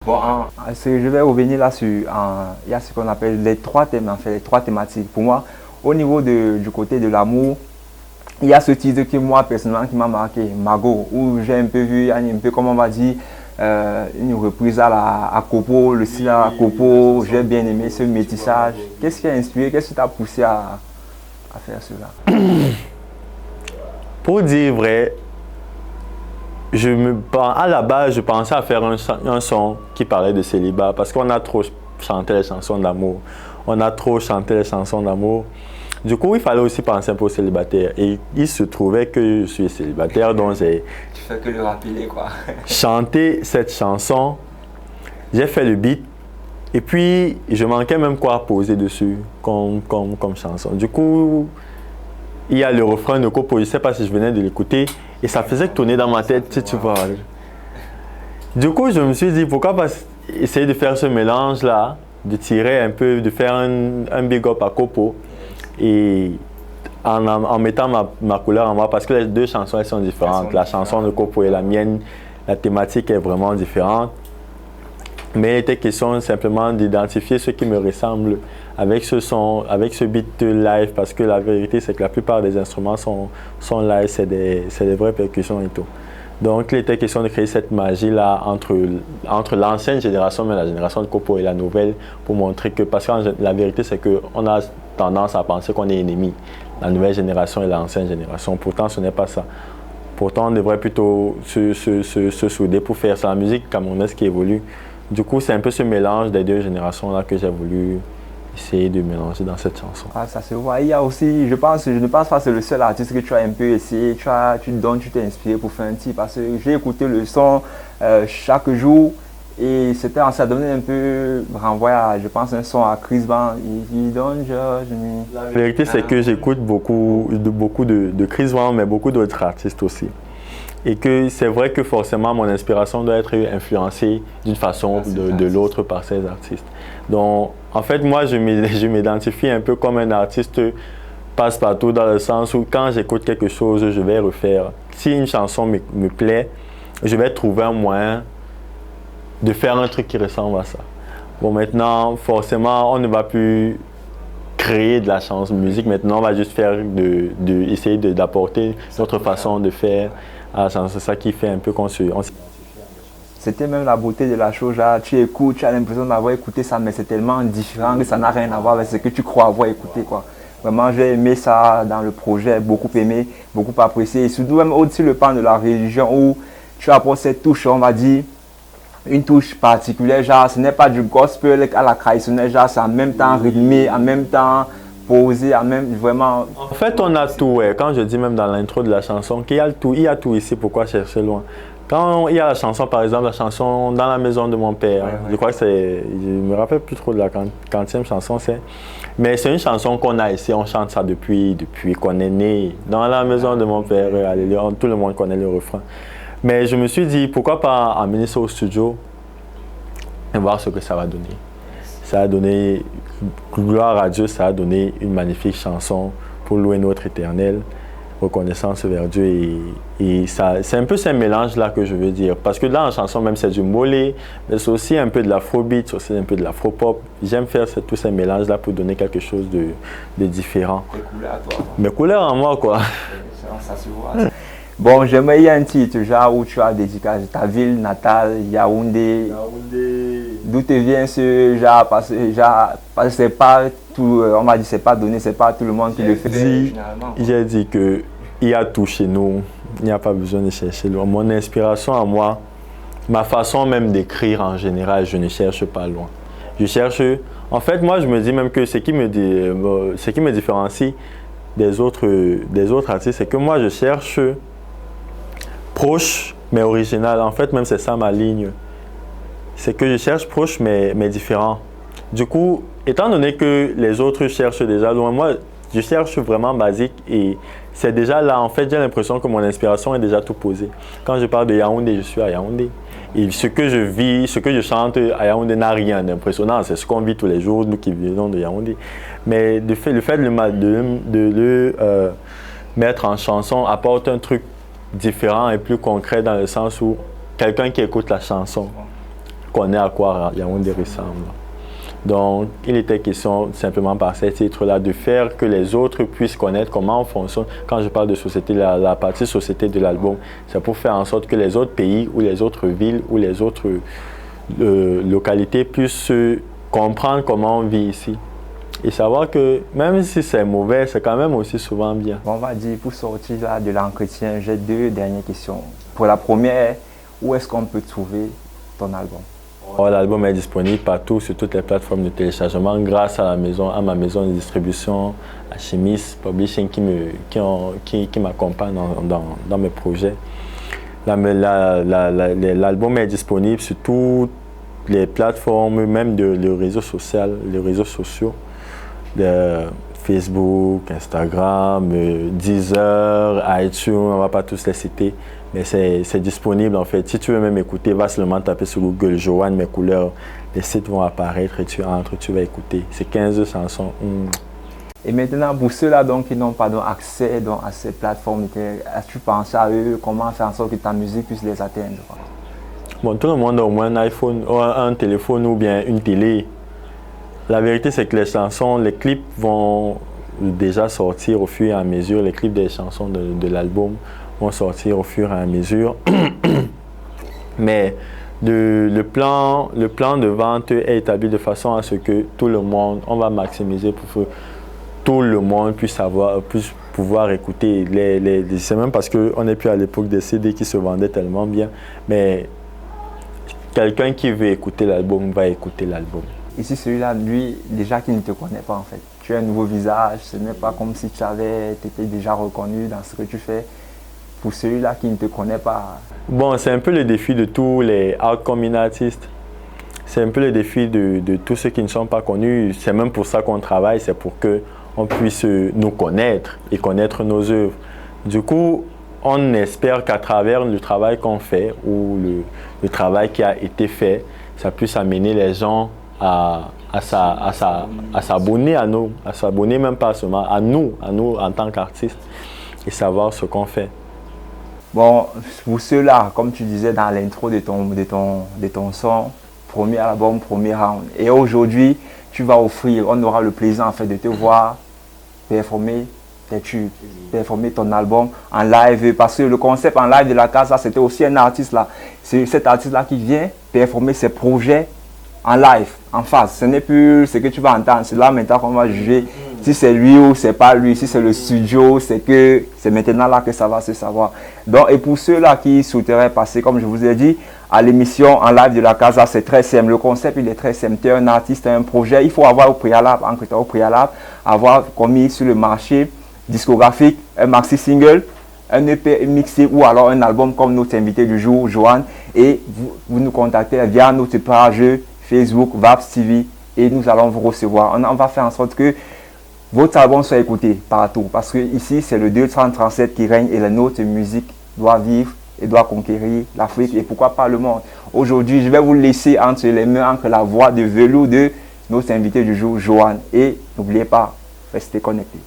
Bon, je vais revenir là sur, il y a ce qu'on appelle les trois thèmes, en fait, les trois thématiques. Pour moi, au niveau du côté de l'amour, il y a ce titre qui, moi, personnellement, qui m'a marqué, Mago, où j'ai un peu vu, un peu, comme on va dire, une reprise à Copo, le style à Copo. J'ai bien aimé ce métissage. Qu'est-ce qui a inspiré, qu'est-ce qui t'a poussé à faire cela? Pour dire vrai, à la base, je pensais à faire un son qui parlait de célibat parce qu'on a trop chanté les chansons d'amour. On a trop chanté les chansons d'amour. Du coup, il fallait aussi penser un peu aux célibataires. Et il se trouvait que je suis célibataire, donc j'ai... Tu fais que le rappeler, quoi. chanté cette chanson, j'ai fait le beat, et puis je manquais même quoi poser dessus comme chanson. Du coup, il y a le refrain de Copo, je ne sais pas si je venais de l'écouter, et ça faisait tourner dans ma tête, tu vois. Du coup, je me suis dit, pourquoi pas essayer de faire ce mélange-là, de tirer un peu, de faire un big up à Copo, et en mettant ma couleur en moi, parce que les deux chansons elles sont différentes. La chanson de Copo et la mienne, la thématique est vraiment différente. Mais il était question simplement d'identifier ce qui me ressemble avec ce son, avec ce beat live, parce que la vérité c'est que la plupart des instruments sont live, c'est des vraies percussions et tout. Donc il était question de créer cette magie-là entre l'ancienne génération, mais la génération de Copo et la nouvelle, pour montrer que, parce que la vérité c'est qu'on a tendance à penser qu'on est ennemis, la nouvelle génération et l'ancienne génération. Pourtant ce n'est pas ça. Pourtant on devrait plutôt se souder pour faire ça. La musique camerounaise qui évolue. Du coup c'est un peu ce mélange des deux générations-là que j'ai voulu essayer de mélanger dans cette chanson. Ah, ça se voit. Il y a aussi, je ne pense pas que c'est le seul artiste que tu as un peu essayé, tu t'es inspiré pour faire un titre, parce que j'ai écouté le son chaque jour et ça donnait un peu renvoyer à, je pense, un son à Chris Van. La vérité c'est que j'écoute beaucoup de Chris Van, mais beaucoup d'autres artistes aussi. Et que c'est vrai que forcément mon inspiration doit être influencée d'une façon ou de l'autre par ces artistes. Donc en fait moi je m'identifie un peu comme un artiste passe-partout, dans le sens où quand j'écoute quelque chose je vais refaire. Si une chanson me plaît, je vais trouver un moyen de faire un truc qui ressemble à ça. Bon, maintenant forcément on ne va plus créer de la chanson musique, maintenant on va juste faire essayer d'apporter notre façon de faire. Ah, c'est ça qui fait un peu qu'on se... C'était même la beauté de la chose, là, tu écoutes, tu as l'impression d'avoir écouté ça, mais c'est tellement différent que ça n'a rien à voir avec ce que tu crois avoir écouté, quoi. Vraiment, j'ai aimé ça dans le projet, beaucoup aimé, beaucoup apprécié. Et surtout même au-dessus le pan de la religion où tu apportes cette touche, on va dire, une touche particulière, genre ce n'est pas du gospel à la traditionnelle, genre c'est en même temps rythmé, en même temps posé, en même vraiment... En fait, on a tout, ouais. Quand je dis même dans l'intro de la chanson qu'il y a tout, il y a tout ici, pourquoi chercher loin? Quand il y a la chanson, par exemple, la chanson Dans la maison de mon père, je crois que c'est, je me rappelle plus trop de la quantième chanson c'est, mais c'est une chanson qu'on a ici, on chante ça depuis qu'on est né. Dans la maison de mon père, alléluia, tout le monde connaît le refrain. Mais je me suis dit, pourquoi pas amener ça au studio et voir ce que ça va donner. Ça a donné, gloire à Dieu, ça a donné une magnifique chanson pour louer notre Éternel, reconnaissance vers Dieu. Et c'est un peu ce mélange-là que je veux dire. Parce que dans la chanson, même c'est du mollet, mais c'est aussi un peu de l'afrobeat, c'est aussi un peu de l'afropop. J'aime faire tous ces mélanges-là pour donner quelque chose de différent. Tes couleurs à toi. Mes couleurs en moi, quoi. Ça se voit. Bon, j'aimerais y a un titre, genre où tu as dédicacé ta ville natale, Yaoundé. D'où te vient ce genre, parce que c'est pas tout, on m'a dit c'est pas donné, c'est pas tout le monde qui le fait. J'ai dit que il y a tout chez nous, il n'y a pas besoin de chercher loin. Mon inspiration à moi, ma façon même d'écrire en général, je ne cherche pas loin. Je cherche, en fait moi je me dis même que ce qui me différencie des autres artistes, c'est que moi je cherche proche mais original. En fait même c'est ça ma ligne. C'est que je cherche proche mais différent. Du coup, étant donné que les autres cherchent déjà loin, moi je cherche vraiment basique et c'est déjà là. En fait, j'ai l'impression que mon inspiration est déjà tout posée. Quand je parle de Yaoundé, je suis à Yaoundé. Et ce que je vis, ce que je chante à Yaoundé n'a rien d'impressionnant. C'est ce qu'on vit tous les jours, nous qui vivons de Yaoundé. Mais le fait de le mettre en chanson apporte un truc différent et plus concret dans le sens où quelqu'un qui écoute la chanson connaît à quoi Yaoundé ressemble. Donc, il était question simplement par ces titres-là de faire que les autres puissent connaître comment on fonctionne. Quand je parle de société, la partie société de l'album, c'est pour faire en sorte que les autres pays ou les autres villes ou les autres localités puissent comprendre comment on vit ici. Et savoir que même si c'est mauvais, c'est quand même aussi souvent bien. Bon, on va dire, pour sortir là, de l'entretien, j'ai 2 dernières questions. Pour la première, où est-ce qu'on peut trouver ton album? L'album est disponible partout sur toutes les plateformes de téléchargement grâce à ma maison de distribution, Alchemist Publishing, qui m'accompagne dans mes projets. L'album est disponible sur toutes les plateformes, même les réseaux sociaux, de Facebook, Instagram, Deezer, iTunes, on ne va pas tous les citer. Mais c'est disponible en fait. Si tu veux même écouter, va seulement taper sur Google Joanne Mes Couleurs. Les sites vont apparaître et tu entres, tu vas écouter. C'est 15 chansons. Et maintenant, pour ceux-là qui n'ont pas accès à ces plateformes, as-tu pensé à eux, comment faire en sorte que ta musique puisse les atteindre? Bon, tout le monde a au moins un iPhone, un téléphone ou bien une télé. La vérité, c'est que les chansons, les clips vont déjà sortir au fur et à mesure. Les clips des chansons de l'album vont sortir au fur et à mesure. Mais le plan de vente est établi de façon à ce que tout le monde, on va maximiser pour que tout le monde puisse pouvoir écouter. C'est même parce qu'on n'est plus à l'époque des CD qui se vendaient tellement bien. Mais quelqu'un qui veut écouter l'album va écouter l'album. Ici, celui-là, lui, déjà qui ne te connaît pas en fait. Tu as un nouveau visage, ce n'est pas comme si tu étais déjà reconnu dans ce que tu fais. Pour celui-là qui ne te connaît pas. Bon, c'est un peu le défi de tous les outcoming artistes. C'est un peu le défi de tous ceux qui ne sont pas connus. C'est même pour ça qu'on travaille, c'est pour qu'on puisse nous connaître et connaître nos œuvres. Du coup, on espère qu'à travers le travail qu'on fait ou le travail qui a été fait, ça puisse amener les gens à s'abonner à nous, à s'abonner même pas seulement à nous en tant qu'artistes et savoir ce qu'on fait. Bon, pour ceux-là, comme tu disais dans l'intro de ton son, premier album, premier round. Et aujourd'hui, tu vas offrir, on aura le plaisir en fait de te voir performer tes tubes, performer ton album en live. Parce que le concept en live de la casa, c'était aussi un artiste là. C'est cet artiste-là qui vient performer ses projets en live, en face. Ce n'est plus ce que tu vas entendre. C'est là maintenant qu'on va juger si c'est lui ou c'est pas lui. Si c'est le studio, c'est maintenant là que ça va se savoir. Donc, et pour ceux-là qui souhaiteraient passer, comme je vous ai dit, à l'émission en live de la casa, c'est très simple. Le concept, il est très simple. Tu es un artiste, un projet. Il faut avoir au préalable, avoir commis sur le marché discographique un maxi single, un EP mixé ou alors un album comme notre invité du jour, Joanne. Et vous nous contactez via notre page Facebook, Vaps TV, et nous allons vous recevoir. On va faire en sorte que votre album soit écouté partout. Parce que ici, c'est le 237 qui règne et notre musique doit vivre et doit conquérir l'Afrique et pourquoi pas le monde. Aujourd'hui, je vais vous laisser entre les mains, entre la voix de velours de notre invité du jour, Joanne. Et n'oubliez pas, restez connectés.